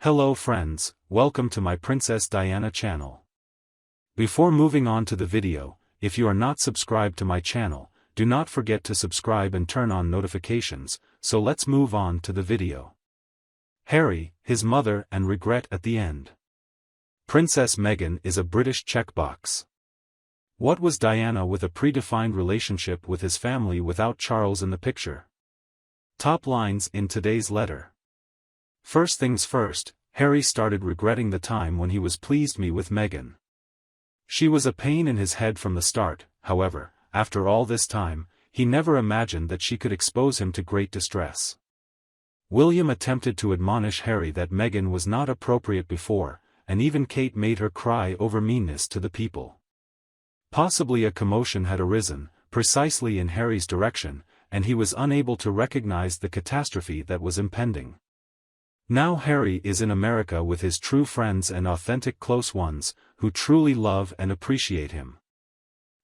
Hello friends, welcome to my Princess Diana channel. Before moving on to the video, if you are not subscribed to my channel, do not forget to subscribe and turn on notifications, so let's move on to the video. Harry, his mother and regret at the end. Princess Meghan is a British checkbox. What was Diana with a predefined relationship with his family without Charles in the picture? Top lines in today's letter. First things first, Harry started regretting the time when he was pleased me with Meghan. She was a pain in his head from the start, however, after all this time, he never imagined that she could expose him to great distress. William attempted to admonish Harry that Meghan was not appropriate before, and even Kate made her cry over meanness to the people. Possibly a commotion had arisen, precisely in Harry's direction, and he was unable to recognize the catastrophe that was impending. Now Harry is in America with his true friends and authentic close ones, who truly love and appreciate him.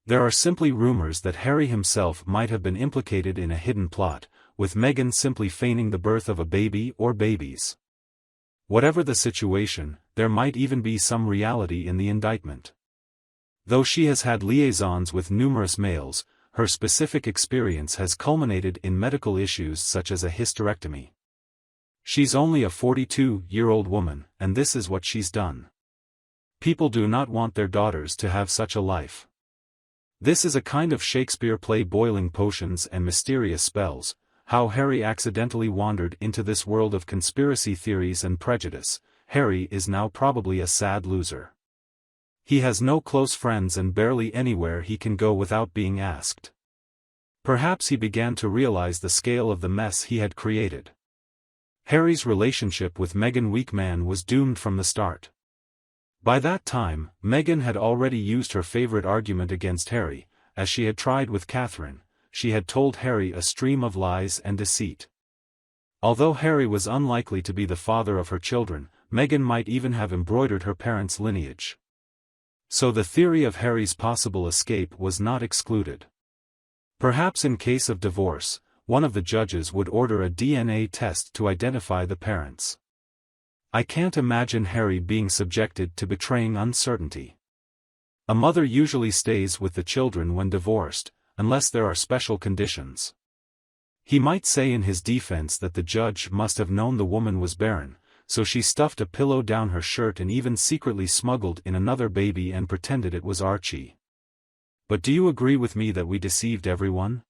There are simply rumors that Harry himself might have been implicated in a hidden plot, with Meghan simply feigning the birth of a baby or babies. Whatever the situation, there might even be some reality in the indictment. Though she has had liaisons with numerous males, her specific experience has culminated in medical issues such as a hysterectomy. She's only a 42-year-old woman, and this is what she's done. People do not want their daughters to have such a life. This is a kind of Shakespeare play, boiling potions and mysterious spells, how Harry accidentally wandered into this world of conspiracy theories and prejudice. Harry is now probably a sad loser. He has no close friends and barely anywhere he can go without being asked. Perhaps he began to realize the scale of the mess he had created. Harry's relationship with Meghan Weakman was doomed from the start. By that time, Meghan had already used her favorite argument against Harry, as she had tried with Catherine. She had told Harry a stream of lies and deceit. Although Harry was unlikely to be the father of her children, Meghan might even have embroidered her parents' lineage. So the theory of Harry's possible escape was not excluded. Perhaps in case of divorce, one of the judges would order a DNA test to identify the parents. I can't imagine Harry being subjected to betraying uncertainty. A mother usually stays with the children when divorced, unless there are special conditions. He might say in his defense that the judge must have known the woman was barren, so she stuffed a pillow down her shirt and even secretly smuggled in another baby and pretended it was Archie. But do you agree with me that we deceived everyone?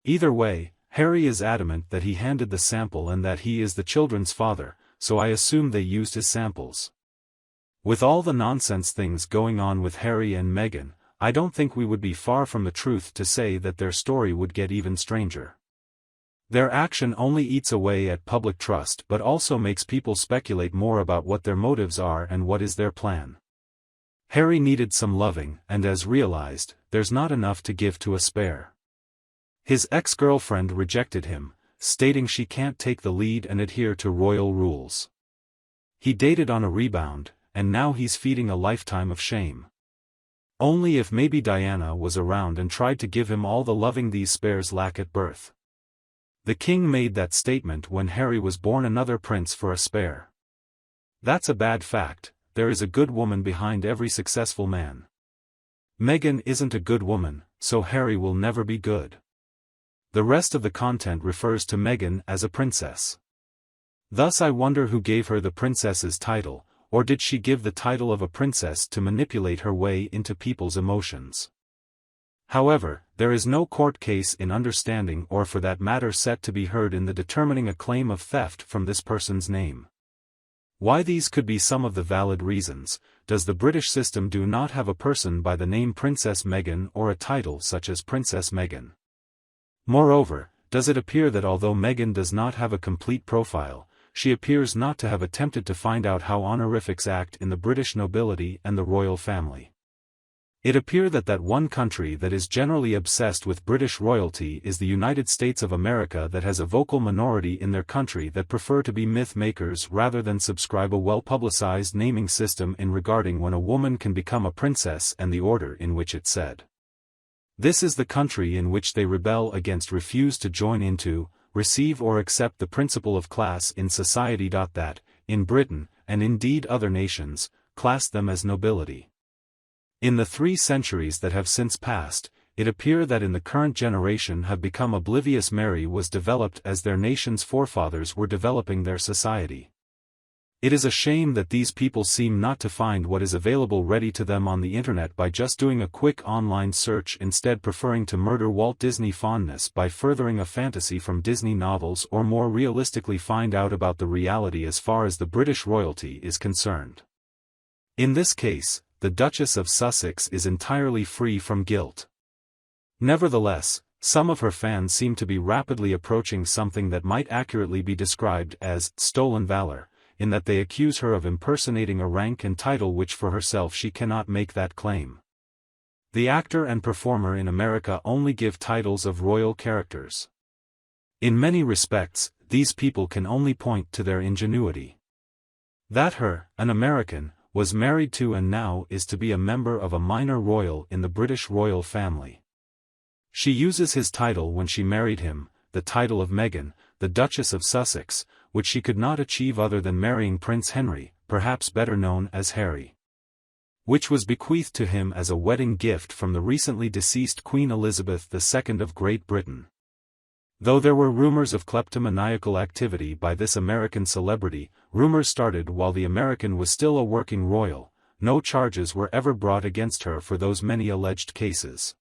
Either way, Harry is adamant that he handed the sample and that he is the children's father, so I assume they used his samples. With all the nonsense things going on with Harry and Meghan, I don't think we would be far from the truth to say that their story would get even stranger. Their action only eats away at public trust but also makes people speculate more about what their motives are and what is their plan. Harry needed some loving, and as realized, there's not enough to give to a spare. His ex-girlfriend rejected him, stating she can't take the lead and adhere to royal rules. He dated on a rebound, and now he's feeding a lifetime of shame. Only if maybe Diana was around and tried to give him all the loving these spares lack at birth. The king made that statement when Harry was born, another prince for a spare. That's a bad fact. There is a good woman behind every successful man. Meghan isn't a good woman, so Harry will never be good. The rest of the content refers to Meghan as a princess. Thus I wonder who gave her the princess's title, or did she give the title of a princess to manipulate her way into people's emotions? However, there is no court case in understanding or for that matter set to be heard in the determining a claim of theft from this person's name. Why these could be some of the valid reasons. Does the British system do not have a person by the name Princess Meghan or a title such as Princess Meghan? Moreover, does it appear that although Meghan does not have a complete profile, she appears not to have attempted to find out how honorifics act in the British nobility and the royal family? It appears that one country that is generally obsessed with British royalty is the United States of America, that has a vocal minority in their country that prefer to be myth makers rather than subscribe a well-publicized naming system in regarding when a woman can become a princess and the order in which it's said. This is the country in which they rebel against, refuse to join into, receive or accept the principle of class in society. That in Britain, and indeed other nations, classed them as nobility. In the 3 centuries that have since passed, it appears that in the current generation have become oblivious Mary was developed as their nation's forefathers were developing their society. It is a shame that these people seem not to find what is available ready to them on the internet by just doing a quick online search, instead preferring to murder Walt Disney fondness by furthering a fantasy from Disney novels, or more realistically find out about the reality as far as the British royalty is concerned. In this case, the Duchess of Sussex is entirely free from guilt. Nevertheless, some of her fans seem to be rapidly approaching something that might accurately be described as stolen valor, in that they accuse her of impersonating a rank and title which for herself she cannot make that claim. The actor and performer in America only give titles of royal characters. In many respects, these people can only point to their ingenuity. That her, an American, was married to and now is to be a member of a minor royal in the British royal family. She uses his title when she married him, the title of Meghan, the Duchess of Sussex, which she could not achieve other than marrying Prince Henry, perhaps better known as Harry, which was bequeathed to him as a wedding gift from the recently deceased Queen Elizabeth II of Great Britain. Though there were rumors of kleptomaniacal activity by this American celebrity, rumors started while the American was still a working royal. No charges were ever brought against her for those many alleged cases.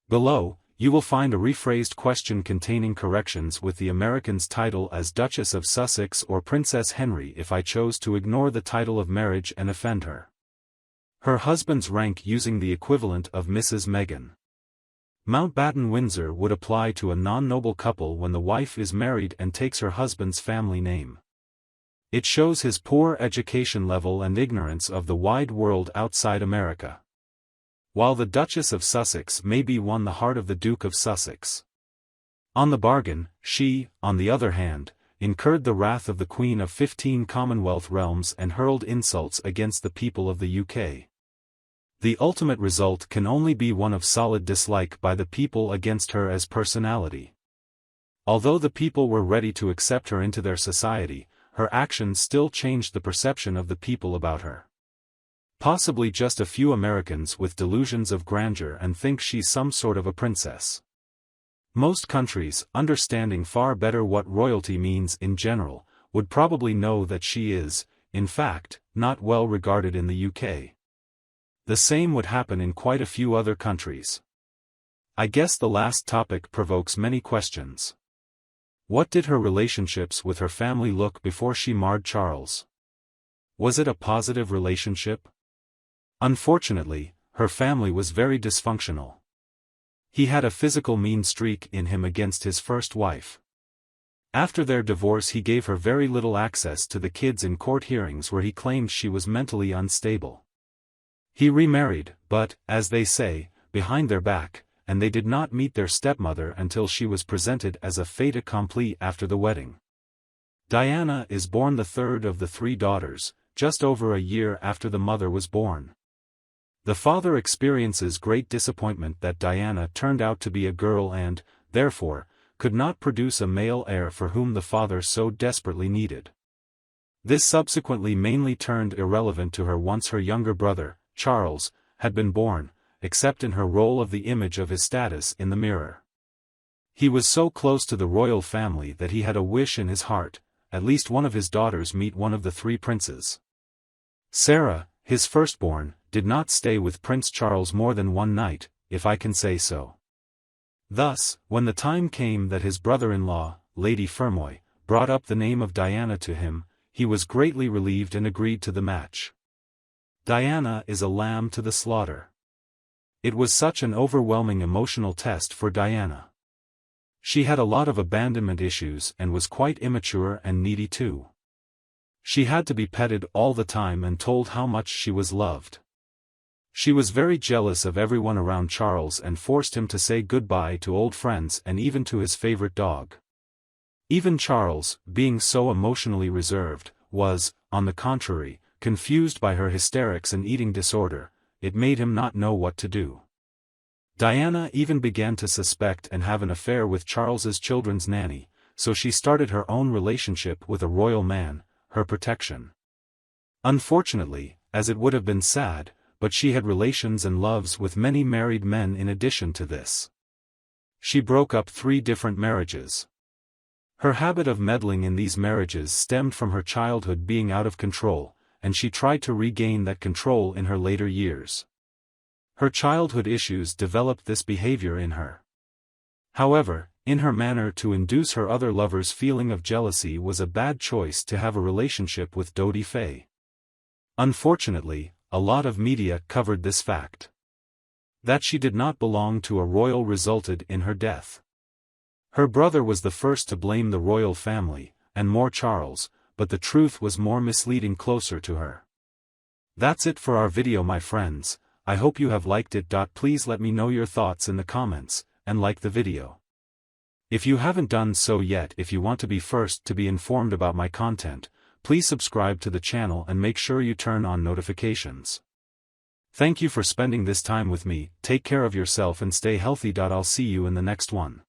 Below, you will find a rephrased question containing corrections with the American's title as Duchess of Sussex or Princess Henry if I chose to ignore the title of marriage and offend her. Her husband's rank using the equivalent of Mrs. Meghan. Mountbatten Windsor would apply to a non-noble couple when the wife is married and takes her husband's family name. It shows his poor education level and ignorance of the wide world outside America. While the Duchess of Sussex maybe won the heart of the Duke of Sussex. On the bargain, she, on the other hand, incurred the wrath of the Queen of 15 Commonwealth realms and hurled insults against the people of the UK. The ultimate result can only be one of solid dislike by the people against her as personality. Although the people were ready to accept her into their society, her actions still changed the perception of the people about her. Possibly just a few Americans with delusions of grandeur and think she's some sort of a princess. Most countries, understanding far better what royalty means in general, would probably know that she is, in fact, not well regarded in the UK. The same would happen in quite a few other countries. I guess the last topic provokes many questions. What did her relationships with her family look before she married Charles? Was it a positive relationship? Unfortunately, her family was very dysfunctional. He had a physical mean streak in him against his first wife. After their divorce he gave her very little access to the kids in court hearings where he claimed she was mentally unstable. He remarried, but, as they say, behind their back, and they did not meet their stepmother until she was presented as a fait accompli after the wedding. Diana is born the third of the 3 daughters, just over a year after the mother was born. The father experiences great disappointment that Diana turned out to be a girl and, therefore, could not produce a male heir for whom the father so desperately needed. This subsequently mainly turned irrelevant to her once her younger brother, Charles, had been born, except in her role of the image of his status in the mirror. He was so close to the royal family that he had a wish in his heart, at least one of his daughters meet one of the 3 princes. Sarah, his firstborn, did not stay with Prince Charles more than one night, if I can say so. Thus, when the time came that his brother-in-law, Lady Fermoy, brought up the name of Diana to him, he was greatly relieved and agreed to the match. Diana is a lamb to the slaughter. It was such an overwhelming emotional test for Diana. She had a lot of abandonment issues and was quite immature and needy too. She had to be petted all the time and told how much she was loved. She was very jealous of everyone around Charles and forced him to say goodbye to old friends and even to his favorite dog. Even Charles, being so emotionally reserved, was, on the contrary, confused by her hysterics and eating disorder. It made him not know what to do. Diana even began to suspect and have an affair with Charles's children's nanny, so she started her own relationship with a royal man, her protection. Unfortunately, as it would have been sad, but she had relations and loves with many married men in addition to this. She broke up 3 different marriages. Her habit of meddling in these marriages stemmed from her childhood being out of control, and she tried to regain that control in her later years. Her childhood issues developed this behavior in her. However, in her manner to induce her other lovers' feeling of jealousy was a bad choice to have a relationship with Dodi Faye. Unfortunately, a lot of media covered this fact. That she did not belong to a royal resulted in her death. Her brother was the first to blame the royal family, and more Charles, but the truth was more misleading closer to her. That's it for our video, my friends. I hope you have liked it. Please let me know your thoughts in the comments, and like the video. If you haven't done so yet, if you want to be first to be informed about my content, please subscribe to the channel and make sure you turn on notifications. Thank you for spending this time with me. Take care of yourself and stay healthy. I'll see you in the next one.